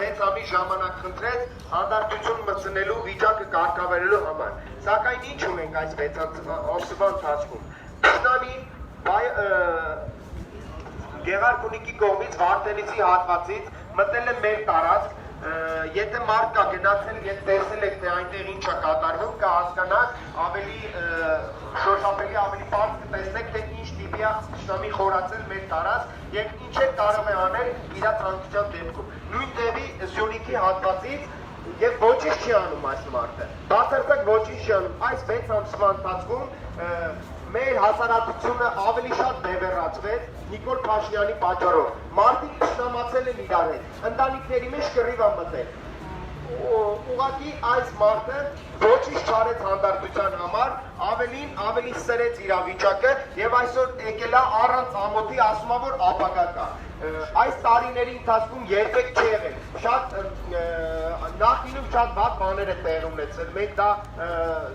6 ամիս ժամանակ խնդրեց հանդարտություն մտցնելու վիճակը կարգավորելու համար։ Սակայն ինչ ունենք այս 6 ամսվա ընթացքում։ Տշնամին Գեղարքունիքի կողմից Վարդենիցի հատվածից մտել է մեր տարածք, եթե մարդ կա գնացել եւ տեսել եք թե այնտեղ ինչ է կատարվում, կհասկանաք ավելի շոշափելի, ավելի բարձ կտեսնեք թե ինչ տիպի է տշնամի խորացել մեր տարածք եւ ինչ է կարող է անել իր ցանկության դեպքում։ Նույն դեպի Սյունիքի հատվածից եւ ոչինչ չի անում այս մարդը։ Բացարձակ ոչինչ չի անում։ Այս 6 ամսվա ընթացքում մեր հասարակությունը ավելի շատ բևեռացվեց Նիկոլ Փաշինյանի պատճառով։ Մարդիկ տշնամացել են իրար հետ, ընտանիքների մեջ կռիվ է մտել։ Ուղղակի այս մարդը ոչինչ չարեց հանդարտության համար, ավելի սրեց իրավիճակը եւ այսօր եկել է առանց ամոթի ասում է որ ապագա կա։ Այս տարիների ընթացքում երբեք չի եղել։ Շատ նախինում շատ վատ բաներ է տեղի ունեցել, մենք դա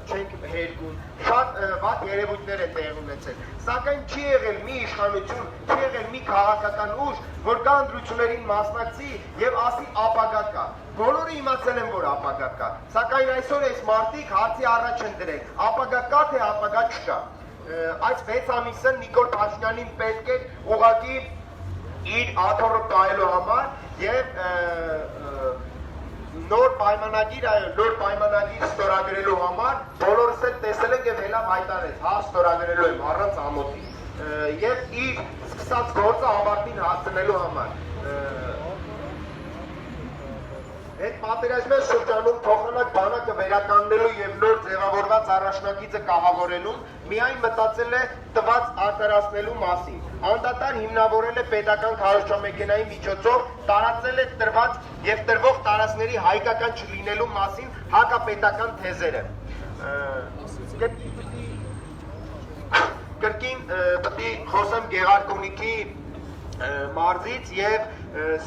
չենք հերգում, շատ վատ երևույթներ է տեղի ունեցել։ Սակայն չի եղել մի իշխանություն, չի եղել մի քաղաքական ուժ, որ կա ընտրություններին մասնակցի եւ ասի ապագա կա։ Բոլորը իմացել են որ ապագա կա, սակայն այսօր այս մարդիկ հարցի առաջ են դրել, ապագա կա թե ապագա չկա։ Այս 6 ամիսը Նիկոլ Փաշինյանին պետք է ուղղակի իր աթոռը կայելու համար եւ նոր պայմանագիր ստորագրելու համար բոլորս էլ տեսել ենք եւ հելա հայտարարեց, հա ստորագրելու եմ առանց ամոթի եւ իր սկսած գործը ավարտին հասցնելու համար։ Այդ պատերազմի շրջանում փոխանակ բանակը վերականգնելու եւ նոր ձևավորված առաջնակիցը կահավորելու միայն մտածել է տված արտարացնելու մասին։ Անդադար հիմնավորել է պետական քարոզչամեքենայի միջոցով տարածել է տրված եւ տրվող տարածքների հայկական չլինելու մասին հակապետական թեզերը։ Կրկին պետք է խոսեմ Գեղարքունիքի մարզից եւ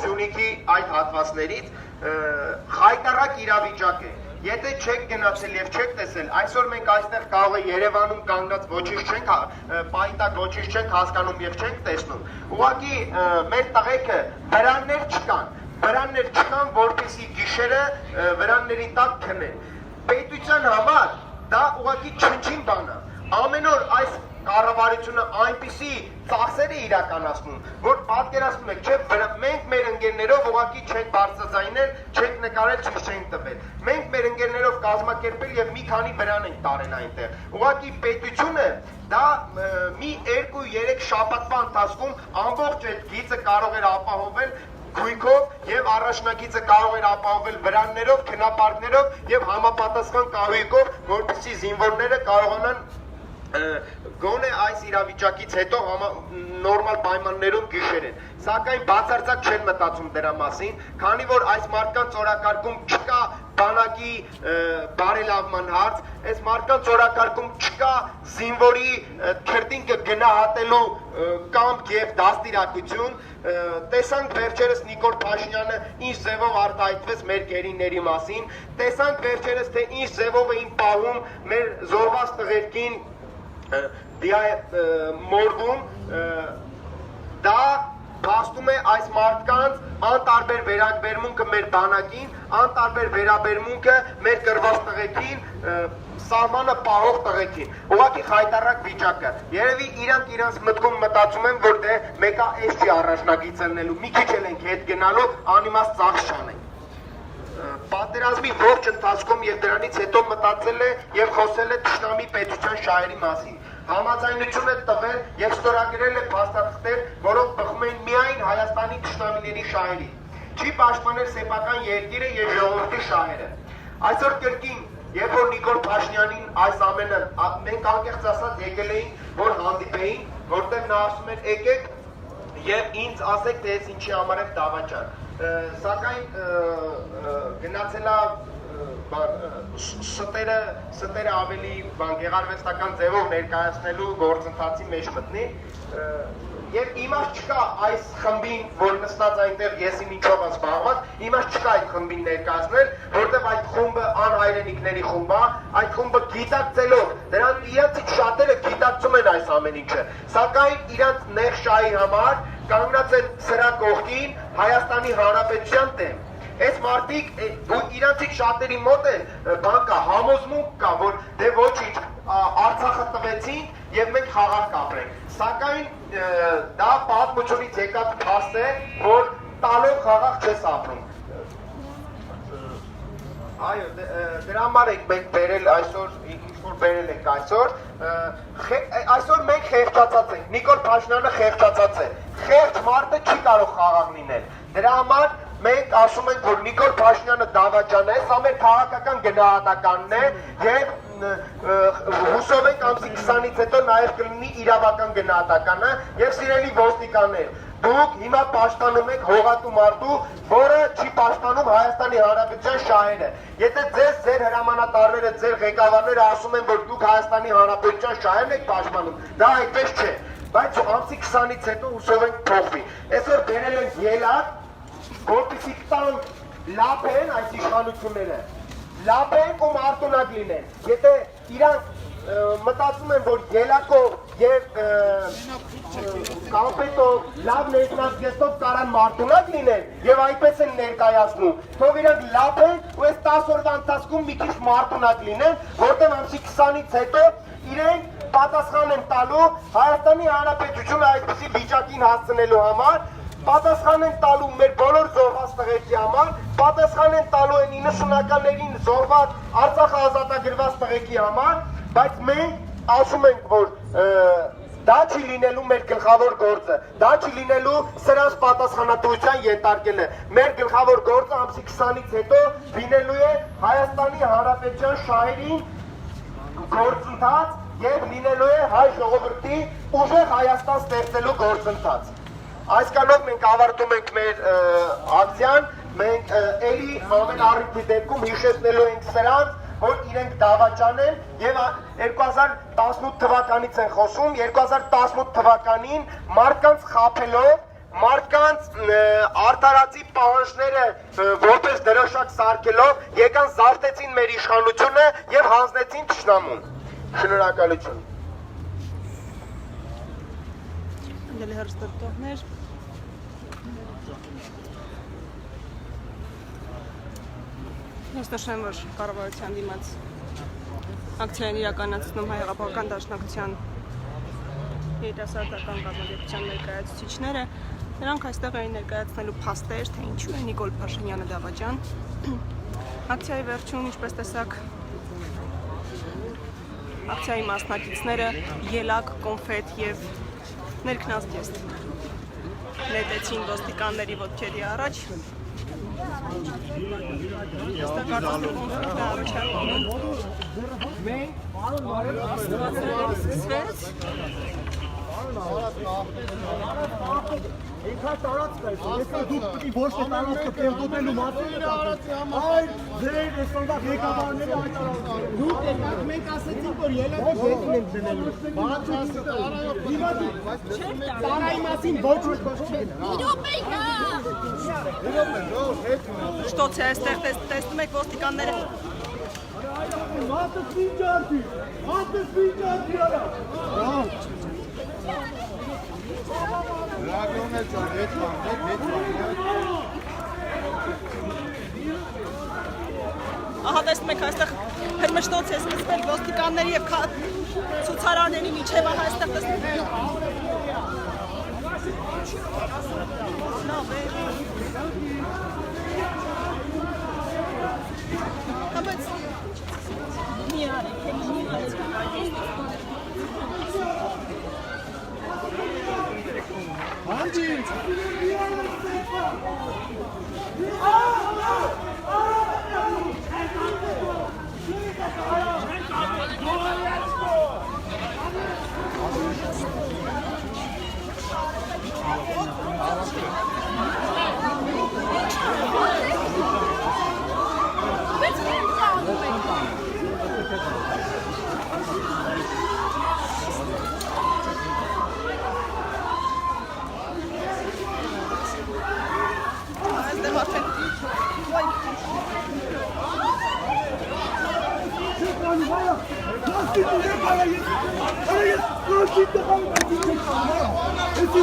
Սյունիքի այդ հատվածներից խայտարակ իրավիճակ է։ Եթե չեք գնացել եւ չեք տեսել, այսօր մենք այստեղ կարող է Երևանում կանգնած ոչինչ չենք պայտակ ոչինչ չենք հասկանում եւ չենք տեսնում։ Ուղղակի մեր տղեկը վրաններ չկան, որպեսզի գիշերը վրանների տակ քնեն։ Պետության համար դա ուղղակի չնչին բան է։ Ամեն օր այս կառավարությունը այնպիսի ծախսեր է իրականացնում, որ պատկերացնում եք, չէ, մենք մեր ընկերներով ուղղակի չենք բարձրաձայնել, չենք նկարել, չենք տվել։ Մենք մեր ընկերներով կազմակերպել եւ մի քանի վրան ենք տարել այնտեղ։ Ուղղակի պետությունը դա մի 2-3 շաբաթվա ընթացքում ամբողջ այդ գիծը կարող էր ապահովել գույքով եւ առաջնակիցը կարող էր ապահովել վրաններով, քնապարկներով եւ համապատասխան կահույքով, որպեսզի զինվորները կարողանան գոնե այս իրավիճակից հետո նորմալ պայմաններում գիշերեն, սակայն բացարձակ չեն մտածում դրա մասին, քանի որ այս մարդկանց օրակարգում չկա բանակի բարելավման հարց, այս մարդկանց օրակարգում չկա զինվորի քրտինքը գնահատելու կամք եւ դաստիարակություն։ Տեսանք վերջերս Նիկոլ Փաշինյանը ինչ ձևով արտահայտվեց մեր գերիների մասին, տեսանք վերջերս թե ինչ ձևով էին պահում մեր զոհված տղերքին մորվում, դա փաստում է այս մարդկանց անտարբեր վերաբերմունքը մեր բանակին, անտարբեր վերաբերմունքը մեր կրված տղեկին, սահմանը պահող տղեկին։ Ուղղակի խայտարակ վիճակը։ Երևի իրանք մտքում մտածում են, որ դե մեկը էս չի առաջնագիծ ելնելու, մի քիչ էլ ենք հետ գնալու, անիմաստ ծախս չանենք։ Պատերազմի ողջ ընթացքում եւ դրանից հետո մտածել է եւ խոսել է Թշնամի պետության շահերի մասին։ Համաձայնություն է տվել եւ ստորագրել է փաստաթղթեր, որոնք բխում են միայն Հայաստանի թշնամիների շահերի։ Չի պաշտպանել սեփական երկիրը եւ ժողովրդի շահերը։ Այսօր կրկին, երբ որ Նիկոլ Փաշինյանին այս ամենը մենք անկեղծ ասած եկել էին, որ հանդիպեին, որտեղ նա ասում էր եկեք եւ ինձ ասեք թե ես ինչի համար եմ դավաճան։ Սակայն գնացել է ստերը ավելի գեղարվեստական ձևով ներկայացնելու գործընթացի մեջ մտնի եւ իմաստ չկա այս խմբին, որ նստած այնտեղ եսի ինչով զբաղված, իմաստ չկա այդ խմբին ներկայացնել, որտեղ այդ խումբը անհայրենիքների խումբ է, այդ խումբը գիտակցելով, դրանք իրենցից շատերը գիտակցում են այս ամեն ինչը, սակայն իրանց նեղ շահի համար կանգնած են սրա կողքին Հայաստանի Հանրապետության դեմ։ Այս մարդիկ իրանցիկ շատերի մոտ է բան կա, համոզմունք կա, որ դե ոչինչ Արցախը տվեցին եւ մենք խաղաղ կապրենք։ Սակայն դա պատմությունից եկած փաստ է, որ տալով խաղաղ չես ապրում։ Այո, դրա համար ենք մենք բերել այսօր, ինչ-որ բերել ենք այսօր մենք խեղճացած ենք, Նիկոլ Փաշինյանը խեղճացած է, խեղճ մարդը չի կարող խաղաղ լինել, դրա համար մենք ասում ենք, որ Նիկոլ Փաշինյանը դավաճան է, սա մեր քաղաքական գնահատականն է եւ հուսով ենք ամսի 20-ից հետո նաեւ կլինի իրավական գնահատականը եւ սիրելի ոստիկաններ, դուք հիմա պաշտպանում եք հողատու մարդու, որը չի պաշտպանում Հայաստանի Հանրապետության շահերը։ Եթե ձեր հրամանատարները, ձեր ղեկավարները ասում են, որ դուք Հայաստանի Հանրապետության շահերն եք պաշտպանում, դա այդպես չէ, բայց ամսի 20-ից հետո հուսով ենք փոխվի։ Այսօր բերել ենք ելակ, որպեսզի տան լափեն այս իշխանությունները, լափեն ու մարտունակ լինեն։ Եթե իրանք մտածում են, որ ելակով եւ կամպետով լավ ներկայացնելով կարան մարտունակ լինեն եւ այդպես են ներկայացնում, թող իրանք լափեն ու այս 10 օրվա ընթացքում մի քիչ մարտունակ լինեն, որտեղ ամսի 20-ից հետո իրենք պատասխան են տալու Հայաստանի Հանրապետությունը այդպիսի վիճակին հասցնելու համար, պատասխան են տալու մեր բոլոր զոհված տղերքի համար, պատասխան են տալու այն 90-ականներին զոհված Արցախը ազատագրված տղերքի համար, բայց մենք ասում ենք, որ դա չի լինելու մեր գլխավոր գործը, դա չի լինելու սրանց պատասխանատվության ենթարկելը, մեր գլխավոր գործը ամսի 20-ից հետո լինելու է Հայաստանի Հանրապետության շահերին գործընթաց եւ լինելու է հայ ժողովրդի ուժեղ Հայաստան ստեղծելու գործընթաց։ Այսքանով մենք ավարտում ենք մեր ակցիան, մենք էլի ամեն առիթի դեպքում հիշեցնելու ենք սրանց, որ իրենք դավաճան են եւ 2018 թվականից են խոսում, 2018 թվականին մարդկանց խաբելով, մարդկանց արդարացի պահանջները որպես դրոշակ սարքելով եկան զարթեցին մեր իշխանությունը եւ հանձնեցին թշնամուն։ Շնորհակալություն։ Դելի հրստատողներ Ես նշեմ, որ կառավարության դիմաց ակցիան իրականացնում Հայ հեղափոխական դաշնակցության երիտասարդական կազմակերպության ներկայացուցիչները, նրանք այստեղ էին ներկայացնելու փաստեր, թե ինչու է Նիկոլ Փաշինյանը դավաճան։ Ակցիայի վերջում, ինչպես տեսակ, ակցիայի մասնակիցները ելակ, կոնֆետ եւ ներքնած ջեստ նետեցին ոստիկանների ոտքերի առաջ։ Ինքա տարածք է, եթե դուք պիտի ոչ թե տարածքը պեղդոտելու մասին այլ ձեր ստանդարտ ղեկավարները այդ տարածքը դուք եկաք մենք ասեցինք որ ելակը ջետին ենք դնելու բաց հիմա դուք տարայի մասին ոչ ոք չի Что це այստեղ տեսնում եք ոստիկանները Մատը սիջարդի արա Ռագոնը ճար հետ Ահա տեսնում եք այստեղ հրմշտոց է սկսվել ոստիկանների եւ ցուցարարների միջև ահա այստեղ տեսնում եք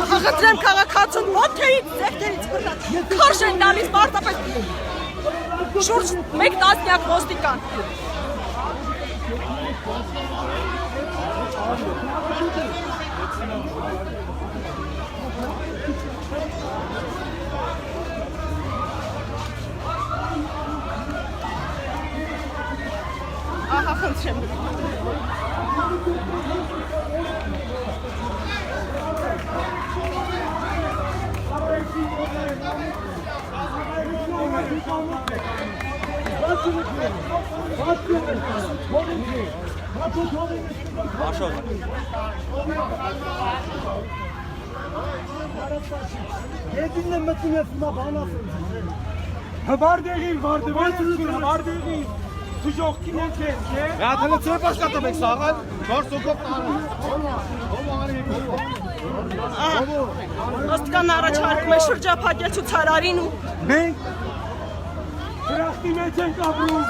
Խաղատրեմ քաղաքացուն ոտքերից, ձեղերից բռնած, քարշ են տալիս պարտապես Շուրջ 1 տասնյակ ոստիկան։ Ահա, խնդրեմ։ Yedinle metinesine bağlasın. Hıbardegi vardı, hıbardegi. Tujokki ne çeşke? Ya tane çöp başka tabii sağal. Var sokak Ոստիկանն առաջարկում է շրջափակել ցուցարարին ու մենք դրախտի մեջ ենք ապրում։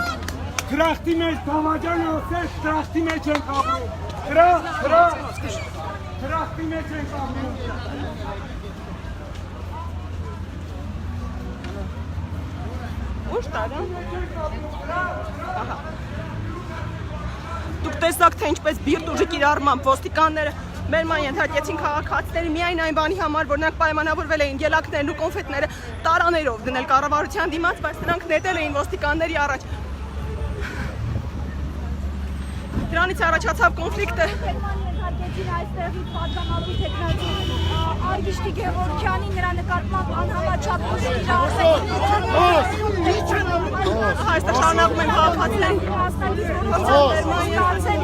Դրախտի մեջ բավական ասես, դրախտի մեջ ենք ապրում։ Դրախտի մեջ ենք ապրում։ Ուշ տարա։ Ահա։ Դուք տեսաք թե ինչպես բիրտ ուժի կիրառմամբ ոստիկանները մեր ման ենթարկեցին քաղաքացիների միայն այն բանի համար, որ նրանք պայմանավորվել էին ելակներն ու կոնֆետները տարաներով դնել կառավարության դիմաց, բայց նրանք նետել էին ոստիկանների առաջ։ Դրանից առաջացավ կոնֆլիկտը։ Այստեղից պատգամավորի տեխնացի Արգիշտի Գևորգյանի նրա նկատմամբ անհավաչափ Այստեղ շարունակում են քաղաքացիներին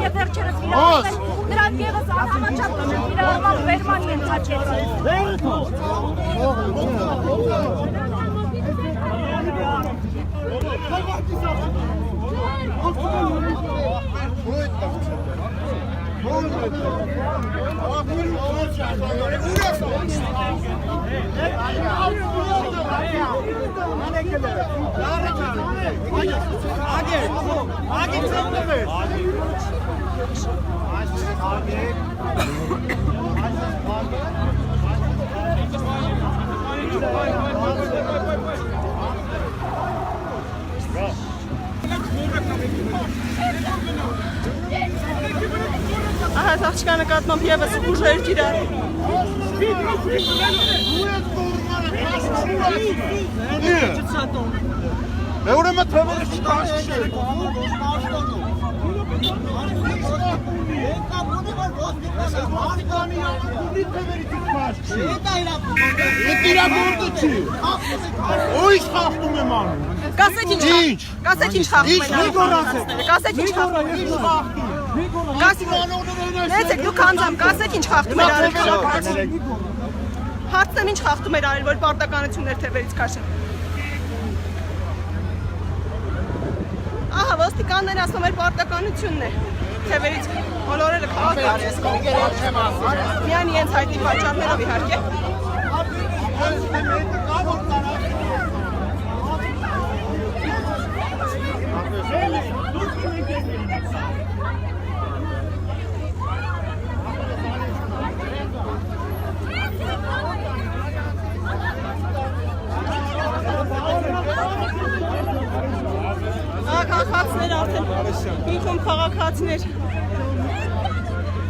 եւ վերջերս վիրավորվել նրանք եւս անհավաչափ վիրավորման վերման ենթարկեցին։ Ահա աղջկա նկատմամբ եւս ուժեր կիրառում։ Ուրեմն թվերը չտաշկշել։ Ույս խախտում եմ անում։ Կասեք ինչ խախտում են անում։ Կասեք ինչ խախտում են անում։ Նեցեք դուք անձամբ կասեք ինչ խախտում էր արել քաղաքացին։ Հարցնեմ ինչ խախտում էր արել, որ պարտականություններ թևերից քաշեն։ Ահա ոստիկանները ասում էր պարտականությունն է թևերից բոլորերը քաղաքացի։ Միայն իրենց հայտնի պատճառներով իհարկե։ Քաղաքացիներ արդեն ինքում քաղաքացիներ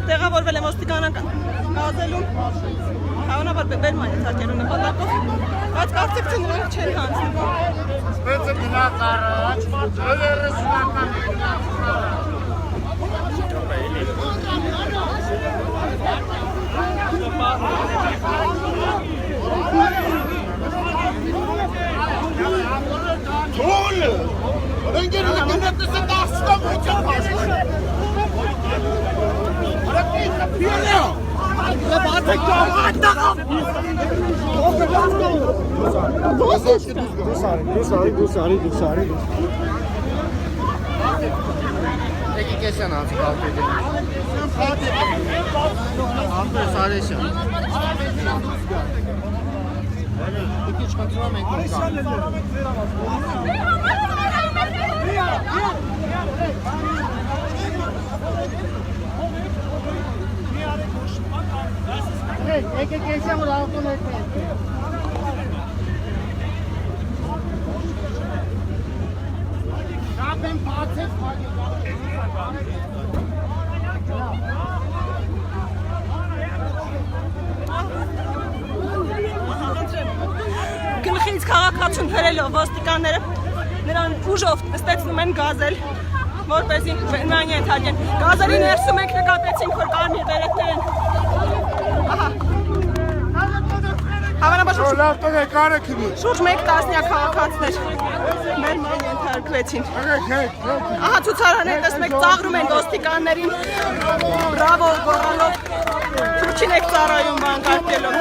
տեղավորվել են ոստիկանական գազելում հավանաբար բերման ենթարկելու նպատակով, բայց կարծեք թե նրանք չեն հանձնում։ Սպեցը գնաց առաջ, 30-ական Թոլը Ընկերները գնացես է դասկամ ոչան պաշկան Արակիղը պիելյա Լեպատեք կամատաղա Դուսարի Եկի կեսյան անցիկ ալպետին Ալպեր Սարեսյան Եկի չխնդրում ենք Եկեք եսյան որ ալպոն եք Ապեն բացեց Գլխից քաղաքացուն հրելով ոստիկանները նրան ուժով նստեցնում են գազել, որպեսզի նրան ենթարկեն։ Գազերի ներսում ենք նկատեցինք, որ կարմիր բերետներ են։ Ահա։ Հավանաբար շուրջ մեկ տասնյակ քաղաքացիներ մեր ման ենթարկվեցին։ Ահա ցուցարարները տեսնում եք ծաղրում են ոստիկաններին, բրավո գոռալով, թուրքին եք ծառայում բանկարկելով։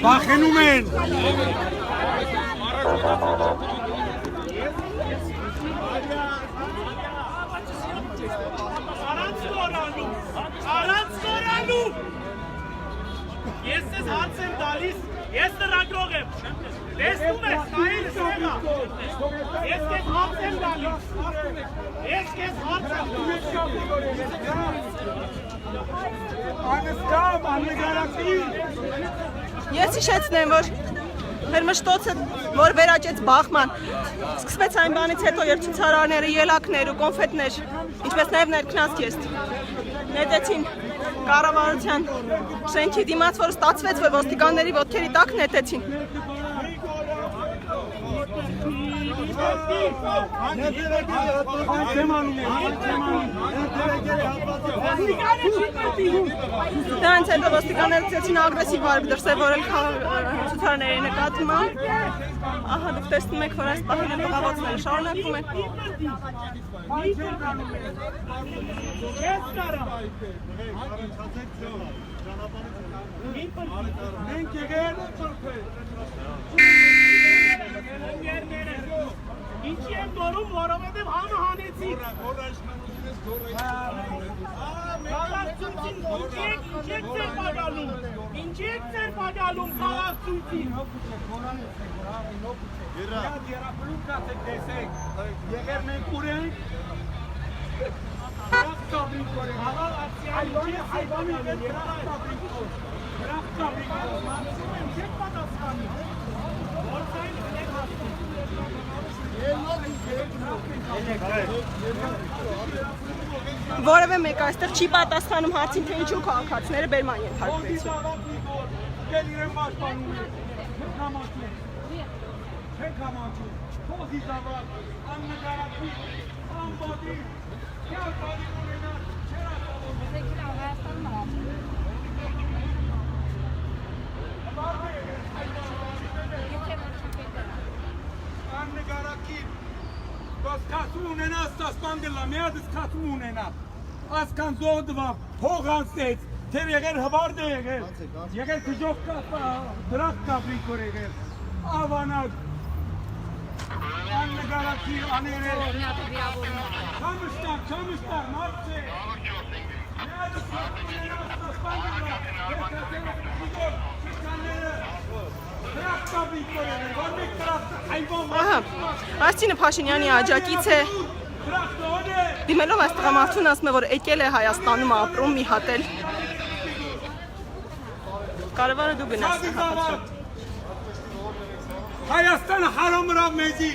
Բախենում են։ Առանց կորանու։ Ես ես հարց եմ տալիս, ես լրագրող եմ։ Տեսնում ես, նայել սեղա։ Ես քեզ հարց եմ տալիս։ Ես քեզ հարց եմ տալիս։ Անստամ, աննգարակի։ Ես հիշեցնեմ, որ մեր մշտոցը, որ վերաճեց Բախման, սկսվեց այն բանից հետո, երբ ցուցարարները ելակներ ու կոնֆետներ, ինչպես նաև ներքնազգեստ նետեցին կառավարության շենքի դիմաց, որ ստացվեց, որ ոստիկանների ոտքերի տակ նետեցին։ Դրանից հետո ոստիկանները ցեցին ագրեսիվ արկ դրսևորել ցուցարարների նկատմամբ։ Ահա դուք տեսնում եք, որ այս պահին տղավոցները շարունակում են։ Մենք եկել Ինչի եմ դորում, որովհետև համը հանեցի։ Քաղաքցույցին ինչի եք ծեր պագալում։ Ինչի եք ծեր պագալում քաղաքցույցին։ Երապլուկած եք տեսեք, եղեր մենք ուր ենք, ռախ կաբրիկ կորենք, հայվանի վեր ռախ կաբրիկ կոր, ռախ կաբրիկ կոր, մացում եմ չեք պատասխանի, որցային եք հասնում։ Որևէ մեկ այստեղ չի պատասխանում հարցին, թե ինչու քաղաքացիները բերման ենթարկվեցին։ Գել իրեն պաշտպանում են, չենք համաչում, փոխի զավակ, աննկարակի, անբադի, կյալ բադի ունենար, չեր աննկարակի, կասում ունենա, ստասպան գլա, միատ կասում ունենա, ասկան զոդվավ, հող անցեց, թեր եղեր հվարդ է եղեր, եղեր կժող դրախ կապրիկ որ եղեր, ավանակ, աննգարակի աները, չամշտար, մարդ չէ, միատ կասում ունենա, ստասպան գլա, դրախ կապրիկ որ եղեր, որ մեկ դրախ այվան Արսինե Փաշինյանի աջակից է դիմելով այս տղամարդուն ասում է, որ եկել է Հայաստանում ապրում մի հատ էլ կարևորը դու գնաս Հայաստանը հարամրավ մեզի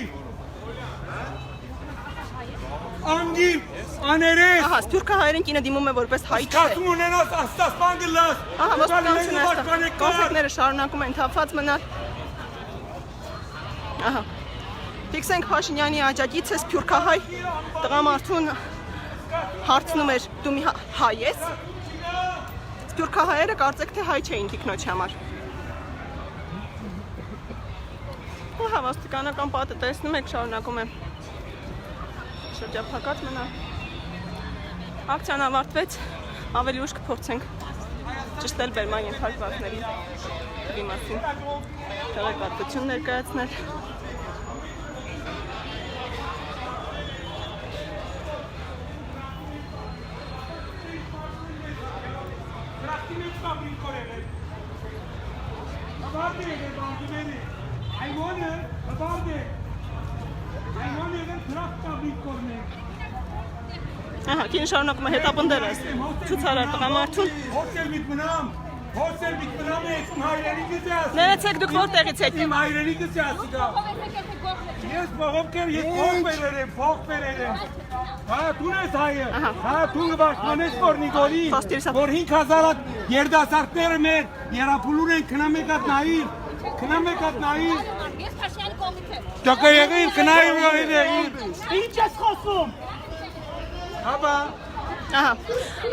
անգին, աներես Ահա, սպյուրքահայերին կինը դիմում է որպես հայ չէ Կասում ունենաս, աստասպան գլաս Ահա, ոստիկանությունը այստեղ կոնֆետները շարունակում են թափված մնալ Ահա Ֆիքսենք Փաշինյանի աջակիցը սփյուռքահայ տղամարդուն հարցնում էր դու մի հայ ես Սփյուռքահայերը կարծեք թե հայ չէին թիկնոջ համար Ահա ոստիկանական պատը տեսնում եք շարունակում է շրջափակած մնա։ Ակցիան ավարտվեց, ավելի ուշ կփորձենք ճշտել բերման ենթարկվածների մասին տեղեկատվություն ներկայացնել։ Ահա, կին շարունակում է հետապնդել այս ցուցարար տղամարդուն։ Ներեցեք դուք որտեղից եք։ Իմ հայրենիքս է ասիկա։ Ես բողոքեր, ես փող բերել եմ։ Հա, դու ես հայը։ Հա, դու վարկանես որ Նիկոլին, որ 5000 երդասարտները մեր երապուլուն են քնամեկատ նայիր։ Քնամեկատ նայիր։ Ես Փաշինյանի կողմից եմ։ Դուք եղիր քնայում եղիր։ Ինչ ես խոսում։ Հաբա։ Ահա,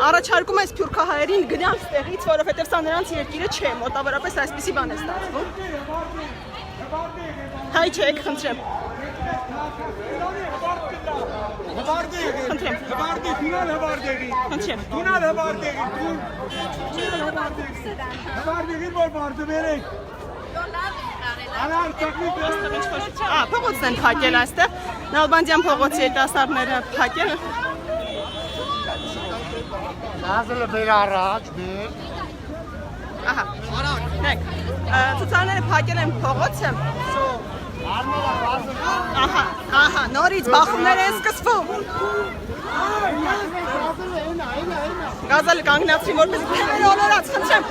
առաջարկում է սփյուռքահայերին գնալ ստեղից, որովհետև սա նրանց երկիրը չէ, մոտավորապես այսպիսի բան է ստացվում։ Հայ չեք, խնդրեմ։ Փողոցն են փակել այստեղ, Նալբանդյան փողոցի երիտասարդները փակել են։ Նազելը բեր առաջ, բեր։ Ահա, նեք, ցուցարները փակել են փողոցը։ Ահա, նորից բախումներ են սկսվում։ Գազալը կանգնացրի, որպեսզի թևերը ոլորած, խնդրեմ։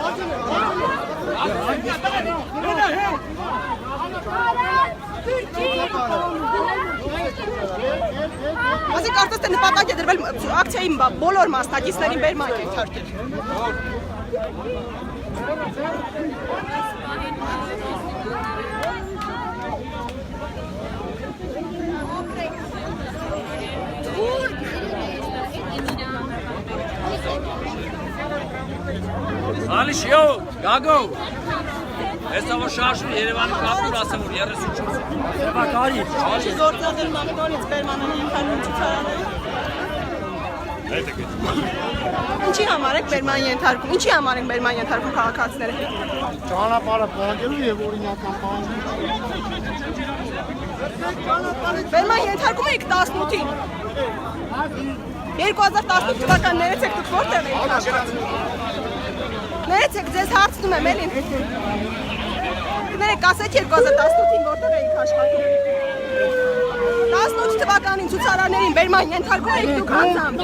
Ասի կարծես թե նպատակ է դրվել ակցիայի բոլոր մասնակիցներին բերման ենթարկել։ Ալիշյո, գագո։ Հեսա որ շարժում Երևանի կապուր ասեմ որ 34։ Սա կարի։ Չի գործադել մամտորից բերմանը ենթարկում ցուցարարները։ Ինչի համար եք բերման ենթարկում։ Ինչի համար են բերման ենթարկում քաղաքացիները։ Ճանապարհը պահանջելու եւ օրինական պահանջելու։ Բերման ենթարկում եք 18-ին։ 2018 թվականն ներեցեք դուք որտեղ եք աշխատում։ Ներեցեք, ձեզ հարցնում եմ, էլի։ Ներեք, ասեք 2018-ին որտեղ էիք աշխատում։ 18 թվականին ցուցարարներին բերման ենթարկում եք դուք անձամբ։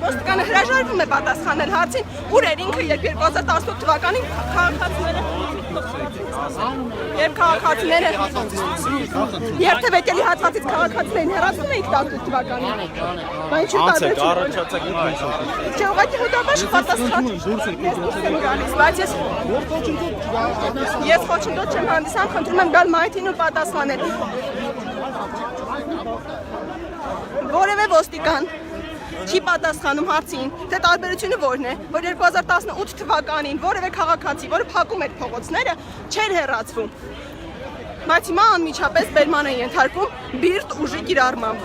Ոստիկանը հրաժարվում է պատասխանել հարցին, ուր էր ինքը, երբ 2018 թվականին քաղաքացիները երթևեկելի հատվածից քաղաքացիներին հեռացնում էիք 18 թվականին։ Բա ինչու՞ տարբերություն։ Չէ, ուղղակի հետաբաշ պատասխան։ Ես դուրս եմ գալիս, բայց ես խոչընդոտ չեմ հանդիսանում, խնդրում եմ գալ մայթին ու պատասխանել։ Որևէ ոստիկան չի պատասխանում հարցին, թե տարբերությունը որն է, որ 2018 թվականին որևէ քաղաքացի, որը փակում էր փողոցները, չէր հեռացվում։ Բայց հիմա անմիջապես բերման են ենթարկվում բիրտ ուժի կիրառմամբ։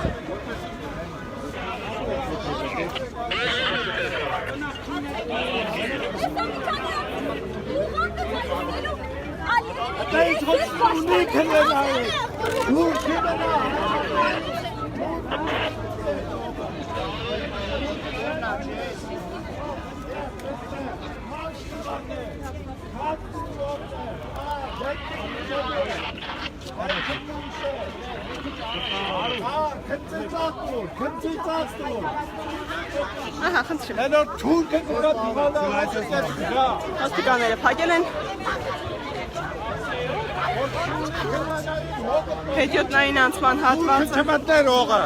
Ահա, խնդրեմ։ Ոստիկանները փակել են հետիոտնային անցման հատվածը։ Չմտներ օղը։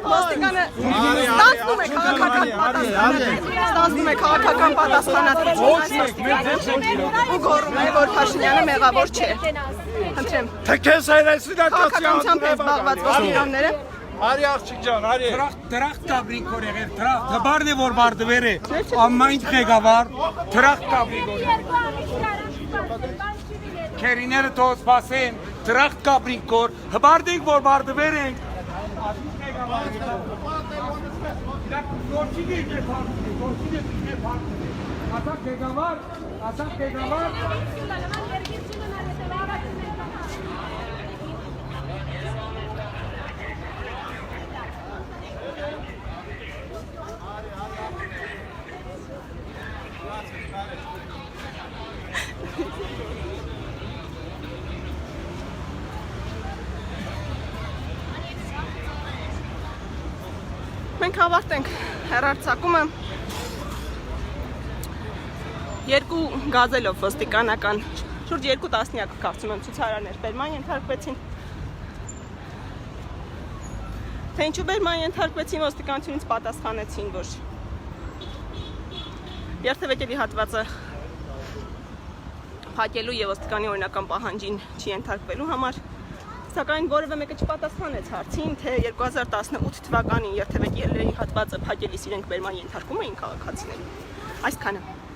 Ոստիկանը ստանձնում է քաղաքական պատասխանատվություն ու գոռում է, որ Փաշինյանը մեղավոր չէ։ Խնդրեմ։ Թե քեզ հայրենիքն Քաղաքականությամբ զբաղված ոստիկանները Արի աղջիկ ջան, արի։ Տրախտ կաբրիկոր եղեր, տրախտ, հբարն է որ բարդվեր է, ամմայնք ղեկավար, տրախտ կաբրիկոր եղեր։ քերիները թող սպասեն, դրախտ կապրինք կոր, հբարդենք, որ բարդվեր ենք։ Ասակ ղեկավար, Մենք հավարտենք հեռարձակումը երկու գազելով ոստիկանական շուրջ 2 տասնյակ կարծում եմ ցուցարարներ բերման ենթարկվեցին թե ինչու բերման ենթարկվեցին ոստիկանությունից պատասխանեցին որ երթևեկելի հատվածը փակելու եւ ոստիկանի օրինական պահանջին չի ենթարկվելու համար Սակայն որևէ մեկը չպատասխանեց հարցին, թե 2018 թվականին երթևեկելի հատվածը փակելիս իրենք բերման ենթարկում էին քաղաքացիներին։ Այսքանը։